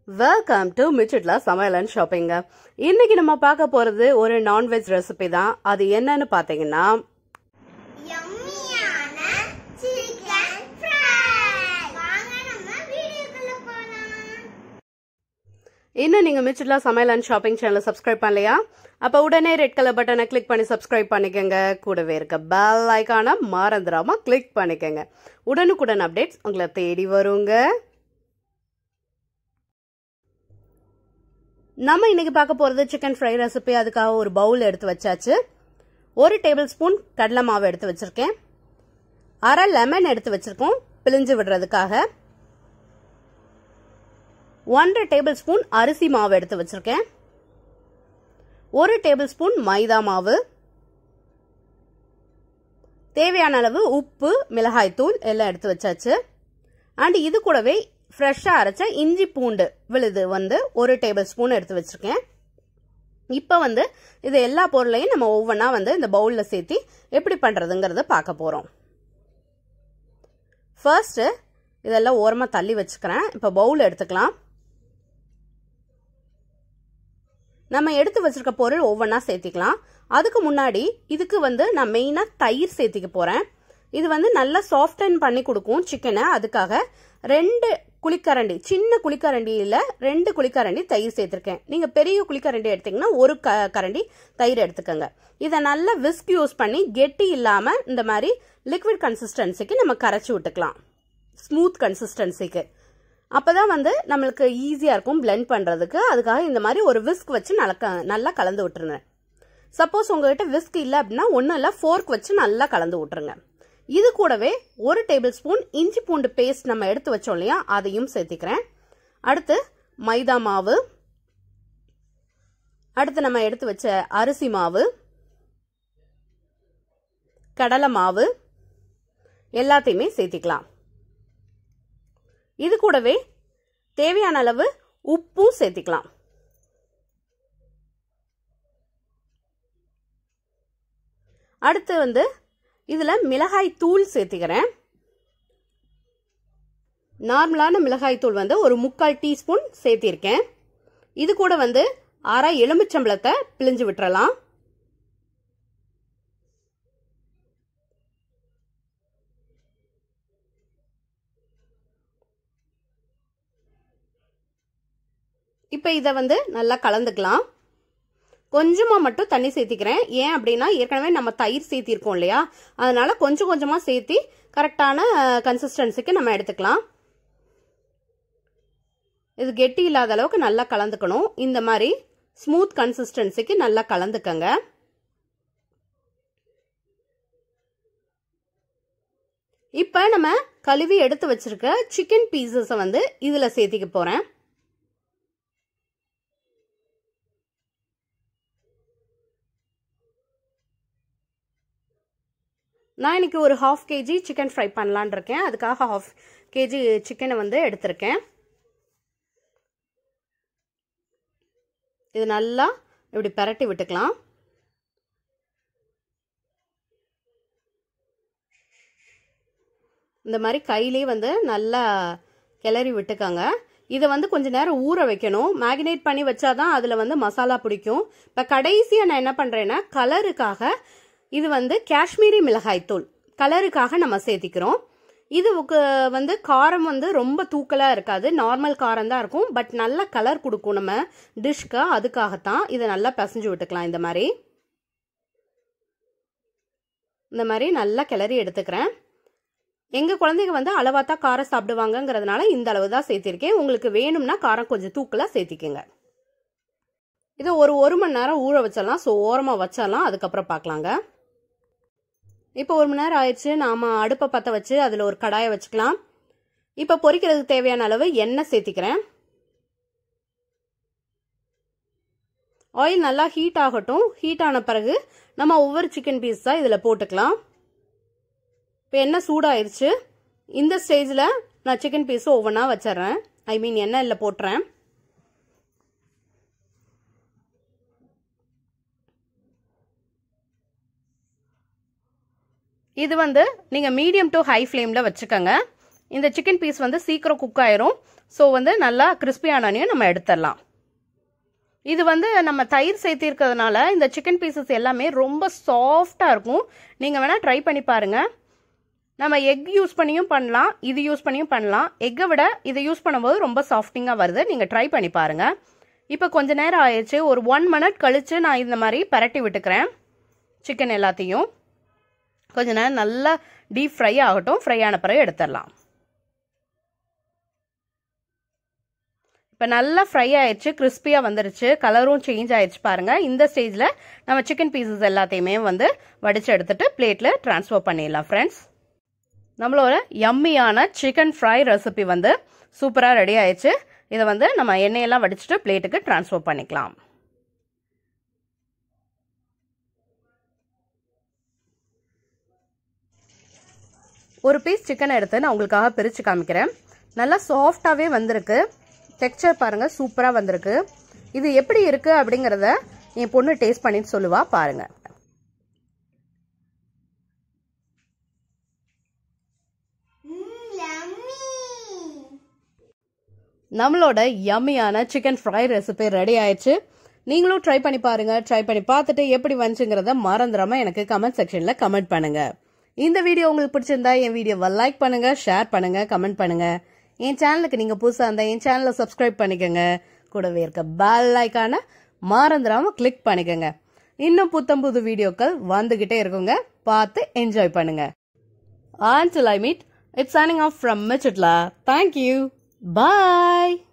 Welcome to மிச்சிட்லா சமையல் and shopping. இன்னைக்கு நம்ம பார்க்க போறது ஒரு நான்வெஜ் ரெசிபி தான். அது என்னன்னு பாத்தீங்கன்னா இன்னும் நீங்க மிச்சிட்லா சமையல் அண்ட் ஷாப்பிங் சேனலை சப்ஸ்கிரைப் பண்ணலையா? அப்ப உடனே ரெட் கலர் பட்டனை கிளிக் பண்ணி சப்ஸ்கிரைப் பண்ணிக்கோங்க. கூடவே இருக்க பெல் ஐகானை மறந்துடாம கிளிக் பண்ணிக்கோங்க. உடனுக்குடன் அப்டேட்ஸ் உங்களை தேடி வருங்க. நம்ம இன்னைக்கு பார்க்க போறது சிக்கன் ஃப்ரை ரெசிபி. அதுக்காக ஒரு பவுல் எடுத்து வச்சாச்சு. 1 டேபிள் ஸ்பூன் கடலை மாவு எடுத்து வச்சிருக்கேன். அரை லெமன் எடுத்து வச்சிருக்கோம் பிழிஞ்சு விடுறதுக்காக. 1.5 டேபிள் ஸ்பூன் அரிசி மாவு எடுத்து வச்சிருக்கேன். 1 டேபிள் ஸ்பூன் மைதா மாவு, தேவையான அளவு உப்பு, மிளகாய் தூள் எல்லாம் எடுத்து வச்சாச்சு. அண்ட் இது கூடவே ஃப்ரெஷ்ஷா அரைச்ச இஞ்சி பூண்டு விழுது 1 டேபிள் ஸ்பூன் எடுத்து வச்சிருக்கேன். இப்ப இது எல்லா பொருளையும் நம்ம ஒவ்வொன்றா இந்த பவுல்ல சேர்த்து எப்படி பண்றதுங்கிறத பார்க்க போறோம். ஃபர்ஸ்ட் இதெல்லாம் ஓரமா தள்ளி வச்சுக்கிறேன். இப்ப பவுல் எடுத்துக்கலாம். நம்ம எடுத்து வச்சிருக்க பொருள் ஒவ்வொன்றா சேர்த்திக்கலாம். அதுக்கு முன்னாடி இதுக்கு நான் மெயினா தயிர் சேர்த்திக்க போறேன். இது நல்லா சாஃப்டன் பண்ணி கொடுக்கும் சிக்கனை. அதுக்காக 2 குழிக்கரண்டி, சின்ன குழிக்கரண்டியில 2 குழிக்கரண்டி தயிர் சேர்த்திருக்கேன். நீங்க பெரிய குழிக்கரண்டி எடுத்தீங்கன்னா 1 கரண்டி தயிர் எடுத்துக்கோங்க. இதை நல்லா விஸ்க் யூஸ் பண்ணி கெட்டி இல்லாம இந்த மாதிரி லிக்விட் கன்சிஸ்டன்சிக்கு நம்ம கரைச்சி விட்டுக்கலாம். ஸ்மூத் கன்சிஸ்டன்சிக்கு. அப்பதான் நம்மளுக்கு ஈஸியா இருக்கும் பிளெண்ட் பண்றதுக்கு. அதுக்காக இந்த மாதிரி ஒரு விஸ்க் வச்சு நல்லா கலந்து விட்டுருங்க. சப்போஸ் உங்ககிட்ட விஸ்க் இல்லை அப்படின்னா ஒன்னும் இல்ல, ஃபோர்க் வச்சு நல்லா கலந்து விட்டுருங்க. இது கூடவே 1 டேபிள் ஸ்பூன் இஞ்சி பூண்டு பேஸ்ட் நம்ம எடுத்து வச்சோம் இல்லையா, அதையும் சேர்த்திக்கிறேன். அடுத்து மைதா மாவு, அடுத்து நம்ம எடுத்து வச்ச அரிசி மாவு, கடலை மாவு எல்லாத்தையுமே சேர்த்திக்கலாம். இது கூடவே தேவையான அளவு உப்பும் சேர்த்திக்கலாம். அடுத்து இதுல மிளகாய் தூள் சேர்த்துக்கிறேன். நார்மலான மிளகாய் தூள் ஒரு 3/4 டீஸ்பூன் சேர்த்திருக்கேன். இது கூட அரை எலுமிச்சம்பழத்தை பிழிஞ்சு விட்டுறலாம். இப்ப இத நல்லா கலந்துக்கலாம். கொஞ்சமா மட்டும் தண்ணி சேர்த்திக்கிறேன். ஏன் அப்படின்னா ஏற்கனவே நம்ம தயிர் சேர்த்திருக்கோம் இல்லையா, அதனால கொஞ்சம் கொஞ்சமா சேர்த்தி கரெக்டான கன்சிஸ்டன்சிக்கு நம்ம எடுத்துக்கலாம். இது கெட்டி இல்லாத அளவுக்கு நல்லா கலந்துக்கணும். இந்த மாதிரி ஸ்மூத் கன்சிஸ்டன்சிக்கு நல்லா கலந்துக்கங்க. இப்ப நம்ம கழுவி எடுத்து வச்சிருக்க சிக்கன் பீசஸ் இதுல சேர்த்திக்க போறேன். நான் இன்னைக்கு ஒரு 1/2 kg சிக்கன் ஃப்ரை பண்ணலான் இருக்கேன். அதுக்காக 1/2 kg சிக்கனை எடுத்திருக்கேன். இது நல்லா இப்படி பரட்டி விட்டுக்கலாம். இந்த மாதிரி கையிலே நல்லா கிளறி விட்டுக்கோங்க. இதை கொஞ்ச நேரம் ஊற வைக்கணும். மேரினேட் பண்ணி வச்சாதான் அதுல மசாலா பிடிக்கும். இப்ப கடைசியா நான் என்ன பண்றேன்னா கலருக்காக இது காஷ்மீரி மிளகாய் தூள் கலருக்காக நம்ம சேர்த்திக்கிறோம். இதுக்கு காரம் ரொம்ப தூக்கலா இருக்காது, நார்மல் காரம் தான் இருக்கும். பட் நல்ல கலர் கொடுக்கும் நம்ம டிஷ்க்கு. அதுக்காகத்தான் இதை நல்லா பிசைஞ்சு விட்டுக்கலாம். இந்த மாதிரி நல்லா கிளறி எடுத்துக்கிறேன். எங்க குழந்தைங்க அளவாத்தான் காரம் சாப்பிடுவாங்கிறதுனால இந்த அளவு தான் சேர்த்திருக்கேன். உங்களுக்கு வேணும்னா காரம் கொஞ்சம் தூக்கலா சேர்த்திக்கங்க. இதை ஒரு 1 மணி நேரம் ஊற வச்சிடலாம். ஸோ ஓரமா வச்சிடலாம், அதுக்கப்புறம் பார்க்கலாங்க. இப்போ 1 மணி நேரம் ஆயிடுச்சு. நாம அடுப்பை பற்ற வச்சு அதுல ஒரு கடாயை வச்சுக்கலாம். இப்ப பொரிக்கிறதுக்கு தேவையான அளவு எண்ணெய் சேர்த்திக்கிறேன். ஆயில் நல்லா ஹீட் ஆகட்டும். ஹீட் ஆன பிறகு நம்ம ஒவ்வொரு சிக்கன் பீஸ் தான் இதுல போட்டுக்கலாம். இப்போ எண்ணெய் சூடாயிருச்சு. இந்த ஸ்டேஜ்ல நான் சிக்கன் பீஸ் ஒவ்வொன்றா வச்சிடறேன். எண்ணெய் இல்ல போட்டுறேன். இது நீங்க மீடியம் டு ஹை ஃப்ளேம்ல வச்சுக்கோங்க. இந்த சிக்கன் பீஸ் வந்து சீக்கிரம் குக் ஆயிரும். ஸோ வந்து நல்லா கிறிஸ்பியானனையும் நம்ம எடுத்துடலாம். இது வந்து நம்ம தயிர் சேர்த்திருக்கிறதுனால இந்த சிக்கன் பீசஸ் எல்லாமே ரொம்ப சாஃப்டாக இருக்கும். நீங்கள் வேணால் ட்ரை பண்ணி பாருங்கள். நம்ம எக் யூஸ் பண்ணியும் பண்ணலாம், இது யூஸ் பண்ணியும் பண்ணலாம். எக்கை விட இதை யூஸ் பண்ணும்போது ரொம்ப சாஃப்டிங்காக வருது. நீங்கள் ட்ரை பண்ணி பாருங்கள். இப்போ கொஞ்ச நேரம் ஆயிடுச்சு. ஒரு 1 மினிட் கழித்து நான் இந்த மாதிரி பரட்டி விட்டுக்கிறேன். சிக்கன் எல்லாத்தையும் கொஞ்ச நேரம் நல்லா டீப் ஃப்ரை ஆகட்டும். ஃப்ரை ஆன பிறகு எடுத்துடலாம். இப்போ நல்லா ஃப்ரை ஆயிடுச்சு, கிறிஸ்பியாக வந்துருச்சு, கலரும் சேஞ்ச் ஆயிடுச்சு பாருங்கள். இந்த ஸ்டேஜில் நம்ம சிக்கன் பீசஸ் எல்லாத்தையுமே வந்து வடித்து எடுத்துட்டு பிளேட்டில் ட்ரான்ஸ்ஃபர் பண்ணிடலாம் ஃப்ரெண்ட்ஸ். நம்மளோட யம்மியான சிக்கன் ஃப்ரை ரெசிபி வந்து சூப்பராக ரெடி ஆயிடுச்சு. இதை வந்து நம்ம எண்ணெயெல்லாம் வடிச்சிட்டு பிளேட்டுக்கு ட்ரான்ஸ்ஃபர் பண்ணிக்கலாம். ஒரு பீஸ் சிக்கன் எடுத்து நான் உங்களுக்காக பிரித்து காமிக்கிறேன். நல்லா சாஃப்டாகவே வந்திருக்கு. டெக்ஸ்சர் பாருங்கள், சூப்பராக வந்திருக்கு. இது எப்படி இருக்குது அப்படிங்கிறத என் பொண்ணு டேஸ்ட் பண்ணிட்டு சொல்லுவா பாருங்கள். நம்மளோட யம்மியான சிக்கன் ஃப்ரை ரெசிபி ரெடி ஆயிடுச்சு. நீங்களும் ட்ரை பண்ணி பாருங்க. ட்ரை பண்ணி பார்த்துட்டு எப்படி வந்துச்சுங்கிறத மறந்துடாம எனக்கு கமெண்ட் செக்ஷன்ல கமெண்ட் பண்ணுங்க. இந்த வீடியோ உங்களுக்கு பிடிச்சிருந்தா என் வீடியோவை லைக் பண்ணுங்க, ஷேர் பண்ணுங்க, கமெண்ட் பண்ணுங்க. என் சேனலுக்கு நீங்க புதுசா இருந்தா என் சேனலை சப்ஸ்கிரைப் பண்ணிக்கோங்க. கூடவே இருக்க பெல் ஐகானை மறந்துடாம கிளிக் பண்ணிக்கோங்க. இன்னும் புத்தம்புது வீடியோக்கள் வந்துகிட்டே இருக்குங்க. பார்த்து என்ஜாய் பண்ணுங்க. Until I meet, it's signing off from Michitla. Thank you. Bye.